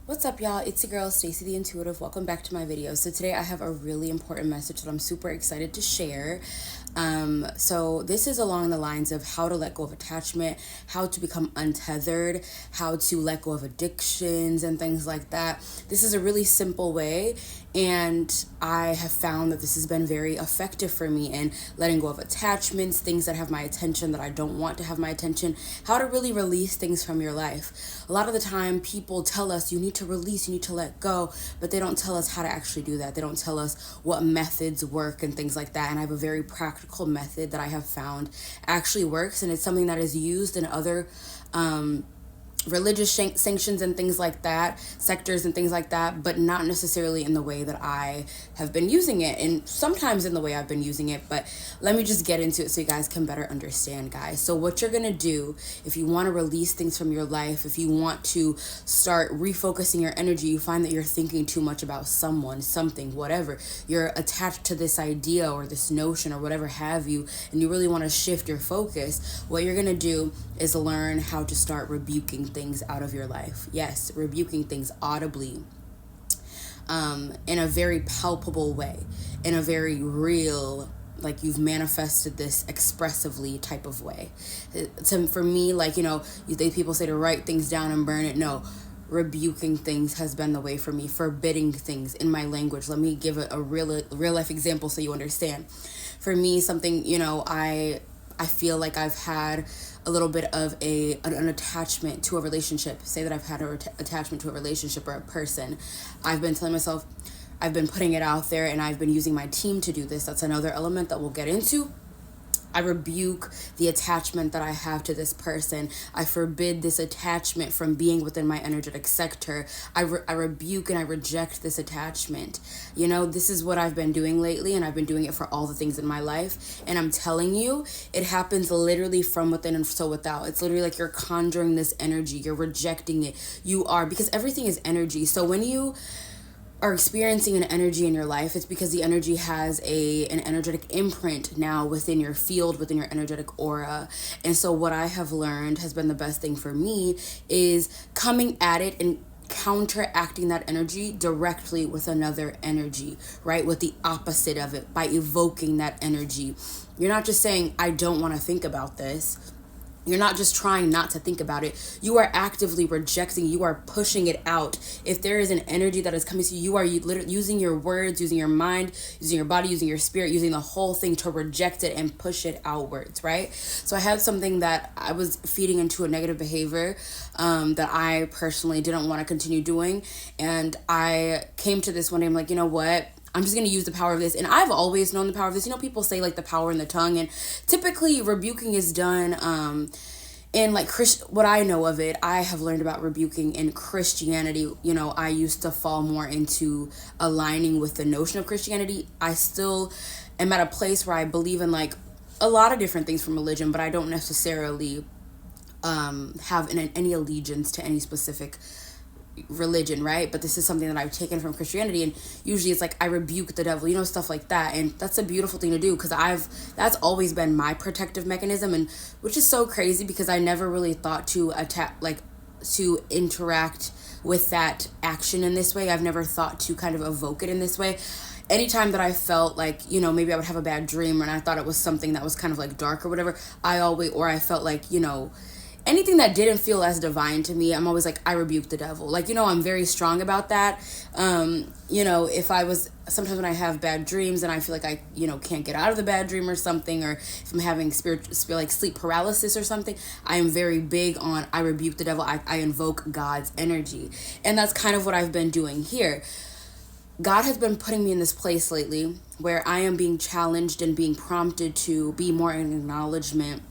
What's up, y'all? It's your girl, Stacy the Intuitive. Welcome back to my video. So today I have a really important message that I'm super excited to share. So this is along the lines of how to let go of attachment, how to become untethered, how to let go of addictions and things like that. This is a really simple way, and I have found that this has been very effective for me in letting go of attachments, things that have my attention that I don't want to have my attention, how to really release things from your life. A lot of the time people tell us you need to release, you need to let go, but they don't tell us how to actually do that. They don't tell us what methods work and things like that. And I have a very practical method that I have found actually works, and it's something that is used in other religious sanctions and things like that, sectors and things like that, but not necessarily in the way that I have been using it, and sometimes in the way I've been using it. But let me just get into it so you guys can better understand, guys. So what you're gonna do if you want to release things from your life, if you want to start refocusing your energy, you find that you're thinking too much about someone, something, whatever, you're attached to this idea or this notion or whatever have you, and you really want to shift your focus, what you're gonna do is learn how to start rebuking things out of your life. Yes, rebuking things audibly, in a very palpable way, in a very real, like you've manifested this expressively type of way. For me, like, people say to write things down and burn it. No, rebuking things has been the way for me, forbidding things in my language. Let me give a real life example so you understand. For me, something, I feel like I've had a little bit of an attachment to a relationship. Say that I've had an attachment to a relationship or a person. I've been telling myself, I've been putting it out there, and I've been using my team to do this. That's another element that we'll get into. I rebuke the attachment that I have to this person. I forbid this attachment from being within my energetic sector. I rebuke and I reject this attachment. This is what I've been doing lately, and I've been doing it for all the things in my life. And I'm telling you, it happens literally from within and so without. It's literally like you're conjuring this energy. You're rejecting it. Because everything is energy. So when you are experiencing an energy in your life, it's because the energy has an energetic imprint now within your field, within your energetic aura. And so what I have learned has been the best thing for me is coming at it and counteracting that energy directly with another energy, right? With the opposite of it, by evoking that energy. You're not just saying, I don't want to think about this. You're not just trying not to think about it. You are actively rejecting. You are pushing it out. If there is an energy that is coming to you, you are literally using your words, using your mind, using your body, using your spirit, using the whole thing to reject it and push it outwards, right? So I had something that I was feeding into a negative behavior that I personally didn't want to continue doing. And I came to this one day, I'm like, you know what? I'm just going to use the power of this. And I've always known the power of this. People say like the power in the tongue, and typically rebuking is done in like what I know of it. I have learned about rebuking in Christianity. I used to fall more into aligning with the notion of Christianity. I still am at a place where I believe in like a lot of different things from religion, but I don't necessarily have any allegiance to any specific religion, right? But this is something that I've taken from Christianity, and usually it's like I rebuke the devil, stuff like that. And that's a beautiful thing to do, because that's always been my protective mechanism, and which is so crazy because I never really thought to interact with that action in this way. I've never thought to kind of evoke it in this way. Anytime that I felt like, maybe I would have a bad dream and I thought it was something that was kind of like dark or whatever, I felt like, anything that didn't feel as divine to me, I'm always like, I rebuke the devil. Like, I'm very strong about that. Sometimes when I have bad dreams and I feel like I, can't get out of the bad dream or something, or if I'm having sleep paralysis or something, I am very big on, I rebuke the devil. I invoke God's energy. And that's kind of what I've been doing here. God has been putting me in this place lately where I am being challenged and being prompted to be more in acknowledgement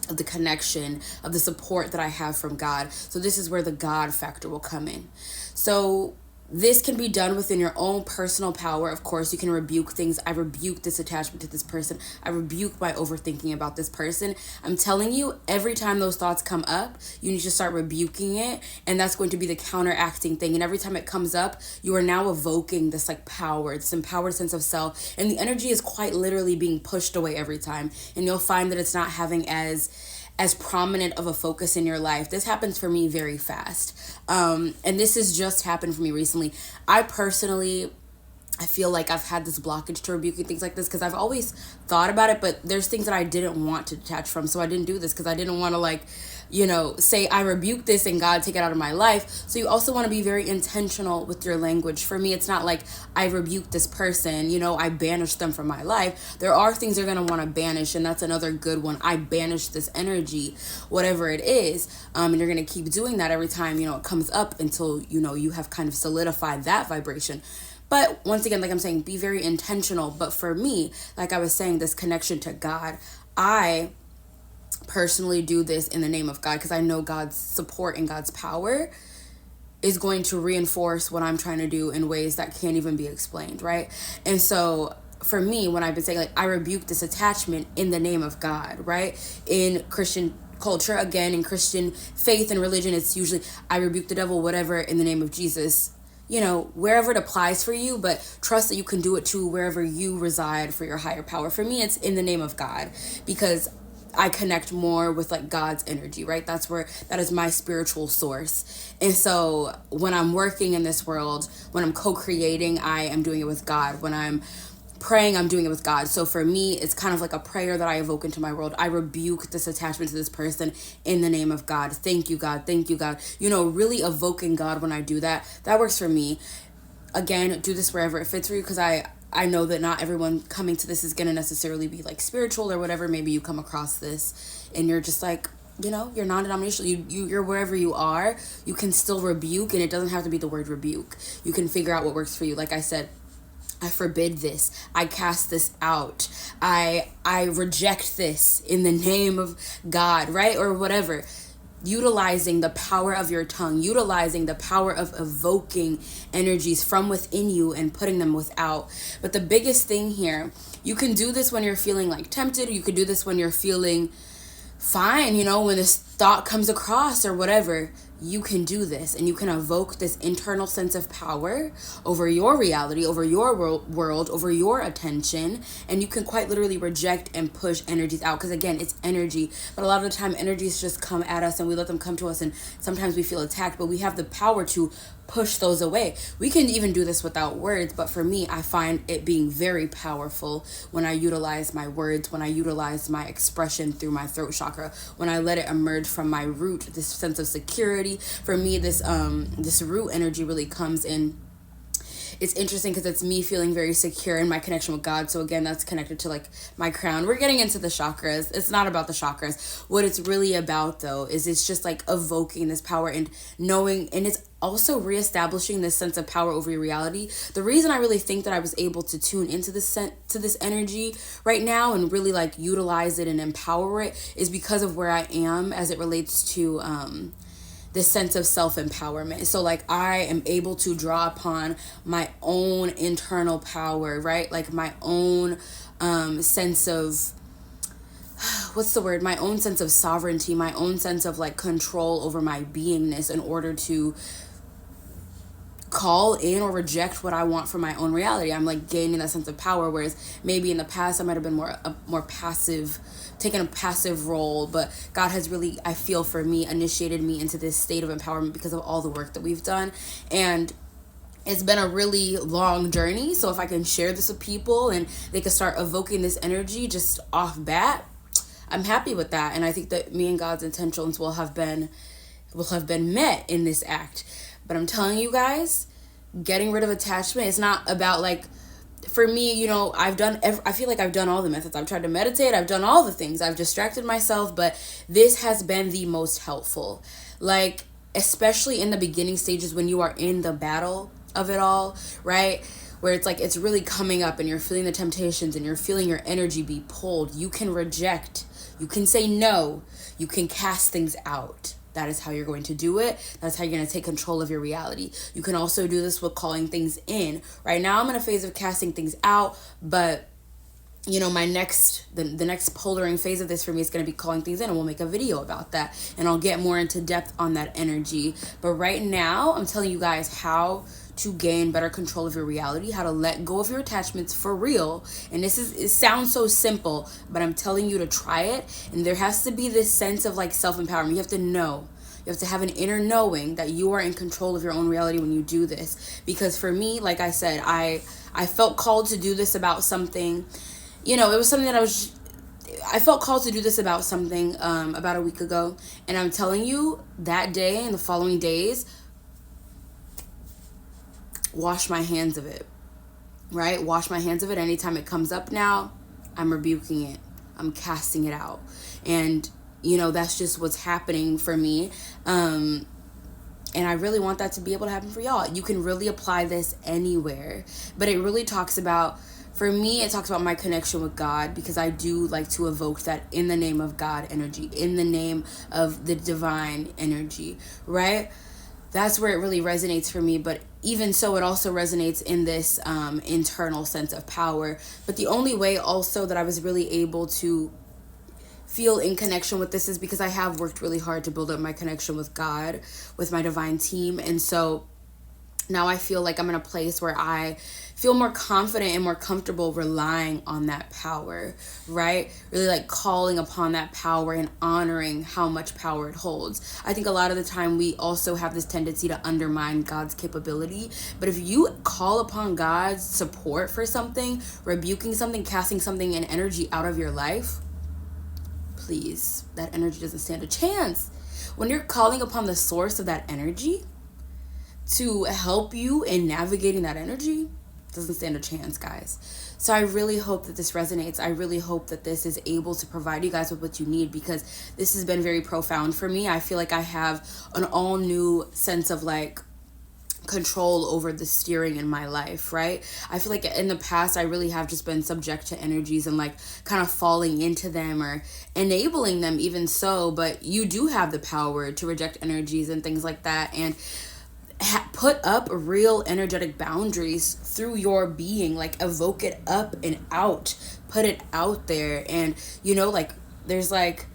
of the connection, of the support that I have from God. So this is where the God factor will come in. So this can be done within your own personal power. Of course, you can rebuke things. I rebuke this attachment to this person. I rebuke my overthinking about this person. I'm telling you, every time those thoughts come up, you need to start rebuking it. And that's going to be the counteracting thing. And every time it comes up, you are now evoking this like power, this empowered sense of self. And the energy is quite literally being pushed away every time. And you'll find that it's not having as as prominent of a focus in your life, this happens for me very fast. And this has just happened for me recently. I feel like I've had this blockage to rebuking things like this because I've always thought about it, but there's things that I didn't want to detach from. So I didn't do this because I didn't want to, like, say I rebuke this and God take it out of my life. So you also want to be very intentional with your language. For me, it's not like I rebuke this person, I banish them from my life. There are things you're going to want to banish, and that's another good one. I banish this energy, whatever it is, and you're going to keep doing that every time, it comes up until, you have kind of solidified that vibration. But once again, like I'm saying, be very intentional. But for me, like I was saying, this connection to God, I personally do this in the name of God because I know God's support and God's power is going to reinforce what I'm trying to do in ways that can't even be explained, right? And so for me, when I've been saying, like, I rebuke this attachment in the name of God, right? In Christian culture, again, in Christian faith and religion, it's usually I rebuke the devil, whatever, in the name of Jesus. Wherever it applies for you, but trust that you can do it too wherever you reside for your higher power. For me, it's in the name of God because I connect more with, like, God's energy, right? That is my spiritual source. And so when I'm working in this world, when I'm co-creating, I am doing it with God. When I'm praying, I'm doing it with God. So for me, it's kind of like a prayer that I evoke into my world. I rebuke this attachment to this person in the name of God. Thank you, God. Thank you, God. Really evoking God when I do that. That works for me. Again, do this wherever it fits for you because I know that not everyone coming to this is going to necessarily be, like, spiritual or whatever. Maybe you come across this and you're just like, you're non-denominational. You're wherever you are. You can still rebuke, and it doesn't have to be the word rebuke. You can figure out what works for you. Like I said, I forbid this. I cast this out. I reject this in the name of God, right? Or whatever. Utilizing the power of your tongue, utilizing the power of evoking energies from within you and putting them without. But the biggest thing here, you can do this when you're feeling, like, tempted. You could do this when you're feeling fine, when this thought comes across or whatever. You can do this, and you can evoke this internal sense of power over your reality, over your world, over your attention, and you can quite literally reject and push energies out because, again, it's energy. But a lot of the time, energies just come at us and we let them come to us, and sometimes we feel attacked, but we have the power to push those away. We can even do this without words, but for me, I find it being very powerful when I utilize my words, when I utilize my expression through my throat chakra, when I let it emerge from my root, this sense of security. For me, this root energy really comes in. It's interesting because it's me feeling very secure in my connection with God. So again, that's connected to, like, my crown. We're getting into the chakras. It's not about the chakras. What it's really about, though, is it's just, like, evoking this power and knowing, and it's also reestablishing this sense of power over your reality. The reason I really think that I was able to tune into this energy right now and really, like, utilize it and empower it is because of where I am as it relates to this sense of self-empowerment. So, like, I am able to draw upon my own internal power, right? Like, my own sense of, my own sense of sovereignty, my own sense of, like, control over my beingness in order to call in or reject what I want for my own reality. I'm, like, gaining that sense of power, whereas maybe in the past I might have been more passive, taken a passive role, but God has really, I feel, for me, initiated me into this state of empowerment because of all the work that we've done. And it's been a really long journey. So if I can share this with people and they can start evoking this energy just off bat, I'm happy with that. And I think that me and God's intentions will have been met in this act. But I'm telling you guys, getting rid of attachment is not about, like, for me, I feel like I've done all the methods. I've tried to meditate. I've done all the things. I've distracted myself, but this has been the most helpful. Like, especially in the beginning stages when you are in the battle of it all, right? Where it's like, it's really coming up and you're feeling the temptations and you're feeling your energy be pulled. You can reject. You can say no. You can cast things out. That is how you're going to do it. That's how you're going to take control of your reality. You can also do this with calling things in. Right now, I'm in a phase of casting things out, but my the next polaring phase of this for me is going to be calling things in, and we'll make a video about that, and I'll get more into depth on that energy. But right now, I'm telling you guys how to gain better control of your reality, how to let go of your attachments for real. And it sounds so simple, but I'm telling you to try it. And there has to be this sense of like self-empowerment. You have to know. You have to have an inner knowing that you are in control of your own reality when you do this. Because for me, like I said, I felt called to do this about something. You know, it was something that I felt called to do this about something about a week ago. And I'm telling you, that day and the following days, wash my hands of it, right? Wash my hands of it. Anytime it comes up now, I'm rebuking it. I'm casting it out. And, you know, that's just what's happening for me. And I really want that to be able to happen for y'all. You can really apply this anywhere. But it really talks about, for me, it talks about my connection with God, because I do like to evoke that in the name of God energy, in the name of the divine energy, right? That's where it really resonates for me. But even so, it also resonates in this internal sense of power. But the only way also that I was really able to feel in connection with this is because I have worked really hard to build up my connection with God, with my divine team. And so now I feel like I'm in a place where I feel more confident and more comfortable relying on that power, right? Really like calling upon that power and honoring how much power it holds. I think a lot of the time we also have this tendency to undermine God's capability. But if you call upon God's support for something, rebuking something, casting something and energy out of your life, please, that energy doesn't stand a chance. When you're calling upon the source of that energy to help you in navigating that energy, doesn't stand a chance, guys. So I really hope that this resonates. I really hope that this is able to provide you guys with what you need, because this has been very profound for me. I feel like I have an all new sense of like control over the steering in my life, right? I feel like in the past I really have just been subject to energies and like kind of falling into them or enabling them even so. But you do have the power to reject energies and things like that, and put up real energetic boundaries through your being. Like evoke it up and out, put it out there. And you know, like there's like,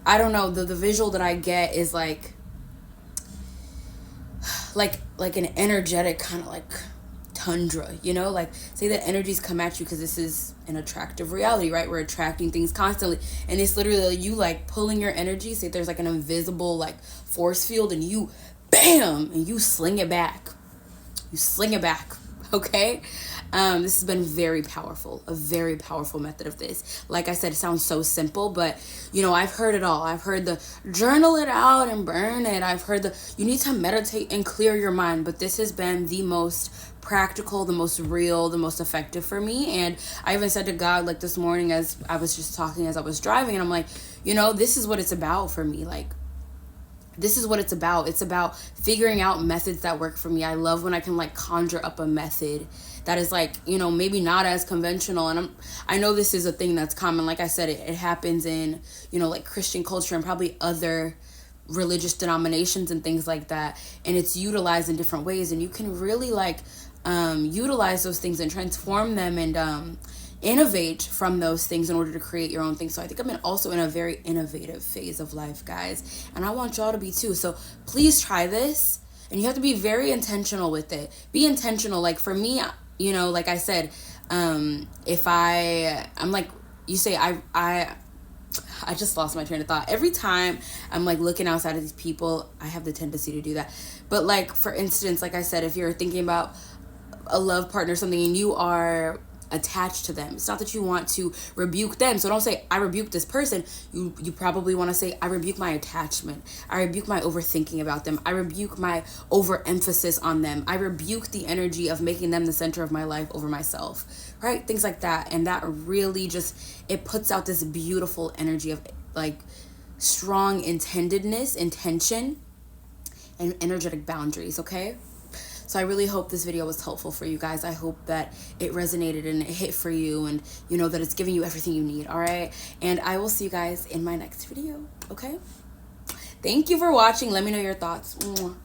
I don't know, the visual that I get is like an energetic kind of like tundra, you know, like say that energies come at you, because this is an attractive reality, right? We're attracting things constantly, and it's literally you like pulling your energy. Say there's like an invisible like force field, and you bam, and you sling it back. Okay. This has been very powerful, a very powerful method of this. Like I said, it sounds so simple, but you know, I've heard it all. I've heard the journal it out and burn it. I've heard the you need to meditate and clear your mind, but this has been the most practical, the most real, the most effective for me. And I even said to God like this morning as I was just talking as I was driving, and I'm like, you know, this is what it's about for me. Like, this is what it's about. It's about figuring out methods that work for me. I love when I can like conjure up a method that is like, you know, maybe not as conventional. And I know this is a thing that's common. Like I said, it happens in, you know, like Christian culture and probably other religious denominations and things like that. And it's utilized in different ways. And you can really like utilize those things and transform them and innovate from those things in order to create your own thing. So I think I'm also in a very innovative phase of life, guys, and I want y'all to be too. So please try this, and you have to be very intentional with it. Be intentional. Like for me, you know, like I said, if I'm like, you say I just lost my train of thought. Every time I'm like looking outside of these people, I have the tendency to do that. But like, for instance, like I said, if you're thinking about a love partner or something and you are attached to them, it's not that you want to rebuke them. So don't say I rebuke this person. You probably want to say I rebuke my attachment. I rebuke my overthinking about them. I rebuke my overemphasis on them. I rebuke the energy of making them the center of my life over myself, right? Things like that. And that really just, it puts out this beautiful energy of like strong intendedness, intention, and energetic boundaries. Okay. So I really hope this video was helpful for you guys. I hope that it resonated and it hit for you, and you know that it's giving you everything you need, all right? And I will see you guys in my next video, okay? Thank you for watching. Let me know your thoughts. Mwah.